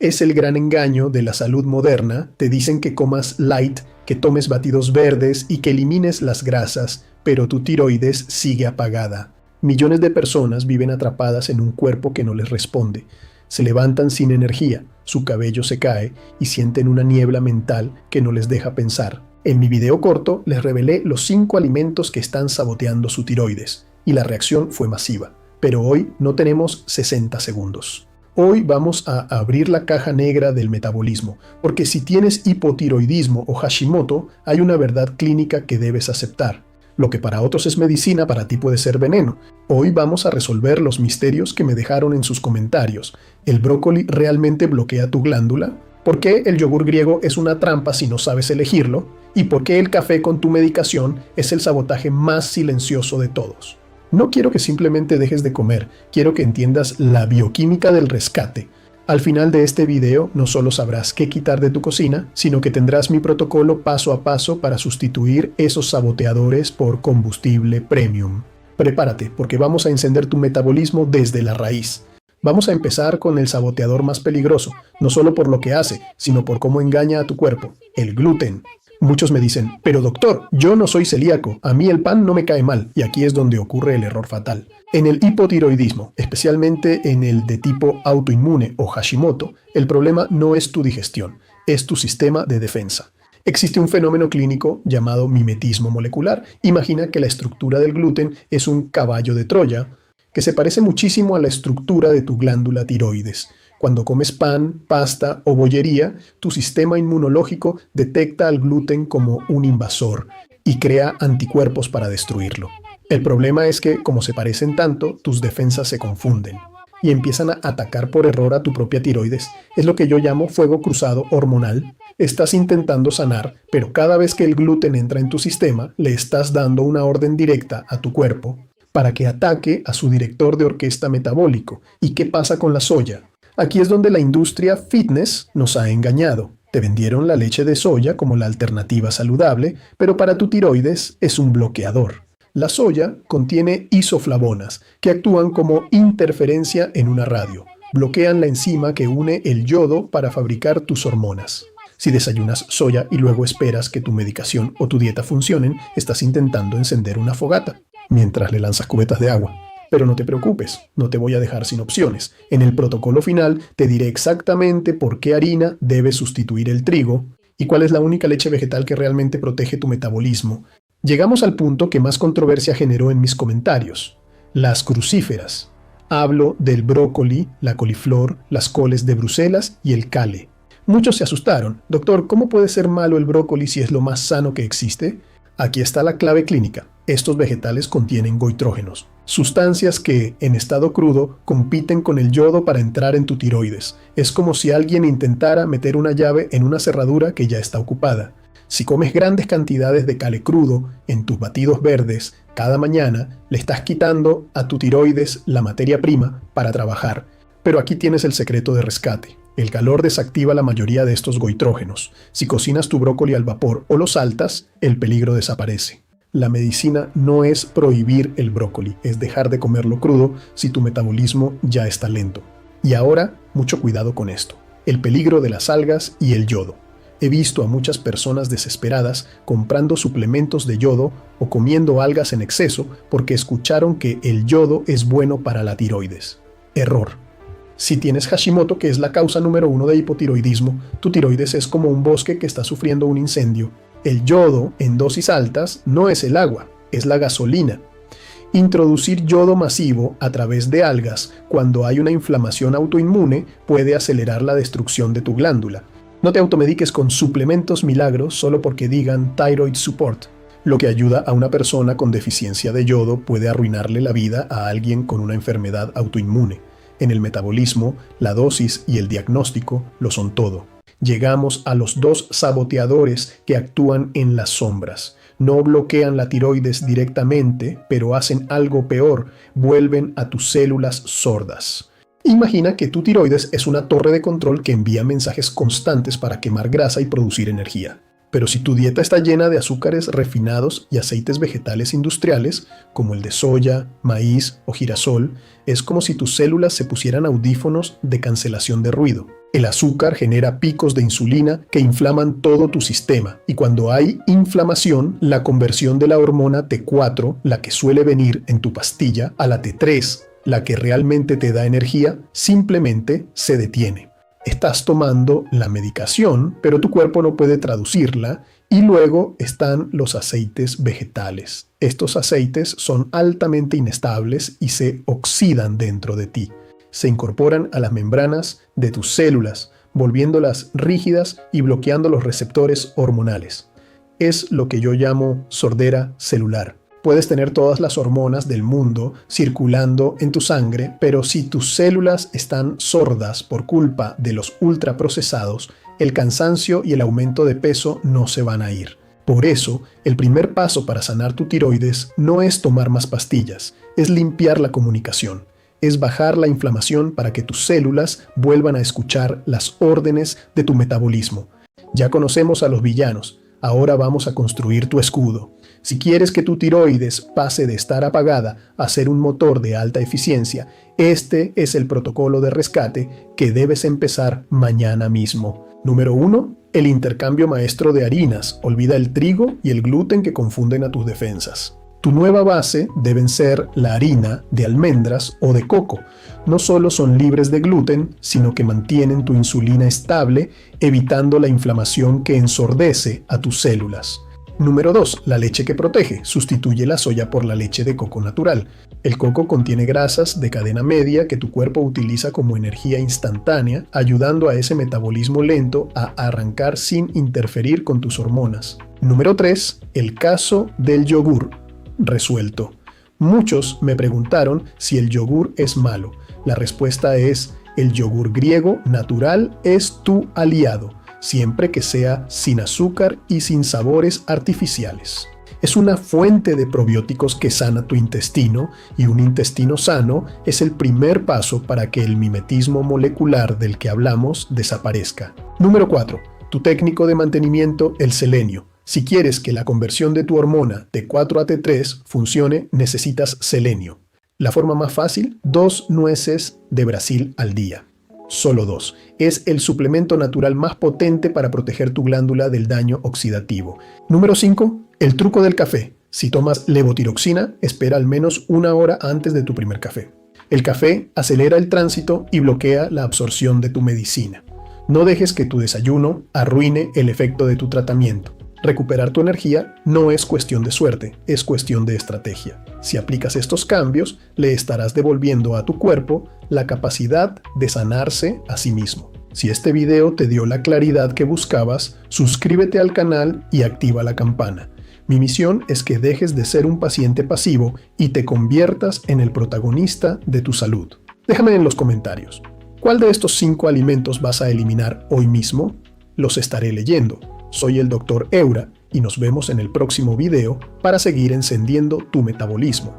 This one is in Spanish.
Es el gran engaño de la salud moderna. Te dicen que comas light, que tomes batidos verdes y que elimines las grasas, pero tu tiroides sigue apagada. Millones de personas viven atrapadas en un cuerpo que no les responde. Se levantan sin energía, su cabello se cae y sienten una niebla mental que no les deja pensar. En mi video corto les revelé los 5 alimentos que están saboteando su tiroides y la reacción fue masiva. Pero hoy no tenemos 60 segundos. Hoy vamos a abrir la caja negra del metabolismo, porque si tienes hipotiroidismo o Hashimoto, hay una verdad clínica que debes aceptar. Lo que para otros es medicina, para ti puede ser veneno. Hoy vamos a resolver los misterios que me dejaron en sus comentarios. ¿El brócoli realmente bloquea tu glándula? ¿Por qué el yogur griego es una trampa si no sabes elegirlo? ¿Y por qué el café con tu medicación es el sabotaje más silencioso de todos? No quiero que simplemente dejes de comer, quiero que entiendas la bioquímica del rescate. Al final de este video no solo sabrás qué quitar de tu cocina, sino que tendrás mi protocolo paso a paso para sustituir esos saboteadores por combustible premium. Prepárate, porque vamos a encender tu metabolismo desde la raíz. Vamos a empezar con el saboteador más peligroso, no solo por lo que hace, sino por cómo engaña a tu cuerpo, el gluten. Muchos me dicen, pero doctor, yo no soy celíaco, a mí el pan no me cae mal, y aquí es donde ocurre el error fatal. En el hipotiroidismo, especialmente en el de tipo autoinmune o Hashimoto, el problema no es tu digestión, es tu sistema de defensa. Existe un fenómeno clínico llamado mimetismo molecular. Imagina que la estructura del gluten es un caballo de Troya, que se parece muchísimo a la estructura de tu glándula tiroides. Cuando comes pan, pasta o bollería, tu sistema inmunológico detecta al gluten como un invasor y crea anticuerpos para destruirlo. El problema es que, como se parecen tanto, tus defensas se confunden y empiezan a atacar por error a tu propia tiroides. Es lo que yo llamo fuego cruzado hormonal. Estás intentando sanar, pero cada vez que el gluten entra en tu sistema, le estás dando una orden directa a tu cuerpo para que ataque a su director de orquesta metabólico. ¿Y qué pasa con la soya? Aquí es donde la industria fitness nos ha engañado. Te vendieron la leche de soya como la alternativa saludable, pero para tu tiroides es un bloqueador. La soya contiene isoflavonas, que actúan como interferencia en una radio. Bloquean la enzima que une el yodo para fabricar tus hormonas. Si desayunas soya y luego esperas que tu medicación o tu dieta funcionen, estás intentando encender una fogata, mientras le lanzas cubetas de agua. Pero no te preocupes, no te voy a dejar sin opciones. En el protocolo final te diré exactamente por qué harina debes sustituir el trigo y cuál es la única leche vegetal que realmente protege tu metabolismo. Llegamos al punto que más controversia generó en mis comentarios: las crucíferas. Hablo del brócoli, la coliflor, las coles de Bruselas y el kale. Muchos se asustaron. Doctor, ¿cómo puede ser malo el brócoli si es lo más sano que existe? Aquí está la clave clínica. Estos vegetales contienen goitrógenos, sustancias que, en estado crudo, compiten con el yodo para entrar en tu tiroides. Es como si alguien intentara meter una llave en una cerradura que ya está ocupada. Si comes grandes cantidades de kale crudo en tus batidos verdes cada mañana, le estás quitando a tu tiroides la materia prima para trabajar. Pero aquí tienes el secreto de rescate. El calor desactiva la mayoría de estos goitrógenos. Si cocinas tu brócoli al vapor o lo saltas, el peligro desaparece. La medicina no es prohibir el brócoli, es dejar de comerlo crudo si tu metabolismo ya está lento. Y ahora, mucho cuidado con esto: el peligro de las algas y el yodo. He visto a muchas personas desesperadas comprando suplementos de yodo o comiendo algas en exceso porque escucharon que el yodo es bueno para la tiroides. Error. Si tienes Hashimoto, que es la causa número 1 de hipotiroidismo, tu tiroides es como un bosque que está sufriendo un incendio. El yodo en dosis altas no es el agua, es la gasolina. Introducir yodo masivo a través de algas cuando hay una inflamación autoinmune puede acelerar la destrucción de tu glándula. No te automediques con suplementos milagros solo porque digan Thyroid Support. Lo que ayuda a una persona con deficiencia de yodo puede arruinarle la vida a alguien con una enfermedad autoinmune. En el metabolismo, la dosis y el diagnóstico lo son todo. Llegamos a los 2 saboteadores que actúan en las sombras. No bloquean la tiroides directamente, pero hacen algo peor: vuelven a tus células sordas. Imagina que tu tiroides es una torre de control que envía mensajes constantes para quemar grasa y producir energía. Pero si tu dieta está llena de azúcares refinados y aceites vegetales industriales, como el de soya, maíz o girasol, es como si tus células se pusieran audífonos de cancelación de ruido. El azúcar genera picos de insulina que inflaman todo tu sistema, y cuando hay inflamación, la conversión de la hormona T4, la que suele venir en tu pastilla, a la T3, la que realmente te da energía, simplemente se detiene. Estás tomando la medicación, pero tu cuerpo no puede traducirla, y luego están los aceites vegetales. Estos aceites son altamente inestables y se oxidan dentro de ti. Se incorporan a las membranas de tus células, volviéndolas rígidas y bloqueando los receptores hormonales. Es lo que yo llamo sordera celular. Puedes tener todas las hormonas del mundo circulando en tu sangre, pero si tus células están sordas por culpa de los ultraprocesados, el cansancio y el aumento de peso no se van a ir. Por eso, el primer paso para sanar tu tiroides no es tomar más pastillas, es limpiar la comunicación. Es bajar la inflamación para que tus células vuelvan a escuchar las órdenes de tu metabolismo. Ya conocemos a los villanos, ahora vamos a construir tu escudo. Si quieres que tu tiroides pase de estar apagada a ser un motor de alta eficiencia, este es el protocolo de rescate que debes empezar mañana mismo. Número 1. El intercambio maestro de harinas. Olvida el trigo y el gluten que confunden a tus defensas. Tu nueva base deben ser la harina de almendras o de coco. No solo son libres de gluten, sino que mantienen tu insulina estable, evitando la inflamación que ensordece a tus células. Número 2. La leche que protege. Sustituye la soya por la leche de coco natural. El coco contiene grasas de cadena media que tu cuerpo utiliza como energía instantánea, ayudando a ese metabolismo lento a arrancar sin interferir con tus hormonas. Número 3. El caso del yogur. Resuelto. Muchos me preguntaron si el yogur es malo. La respuesta es: el yogur griego natural es tu aliado, siempre que sea sin azúcar y sin sabores artificiales. Es una fuente de probióticos que sana tu intestino, y un intestino sano es el primer paso para que el mimetismo molecular del que hablamos desaparezca. Número 4. Tu técnico de mantenimiento, el selenio. Si quieres que la conversión de tu hormona T4 a T3 funcione, necesitas selenio. La forma más fácil: 2 nueces de Brasil al día. Solo 2. Es el suplemento natural más potente para proteger tu glándula del daño oxidativo. Número 5. El truco del café. Si tomas levotiroxina, espera al menos 1 hora antes de tu primer café. El café acelera el tránsito y bloquea la absorción de tu medicina. No dejes que tu desayuno arruine el efecto de tu tratamiento. Recuperar tu energía no es cuestión de suerte, es cuestión de estrategia. Si aplicas estos cambios, le estarás devolviendo a tu cuerpo la capacidad de sanarse a sí mismo. Si este video te dio la claridad que buscabas, suscríbete al canal y activa la campana. Mi misión es que dejes de ser un paciente pasivo y te conviertas en el protagonista de tu salud. Déjame en los comentarios: ¿cuál de estos 5 alimentos vas a eliminar hoy mismo? Los estaré leyendo. Soy el Dr. Eura y nos vemos en el próximo video para seguir encendiendo tu metabolismo.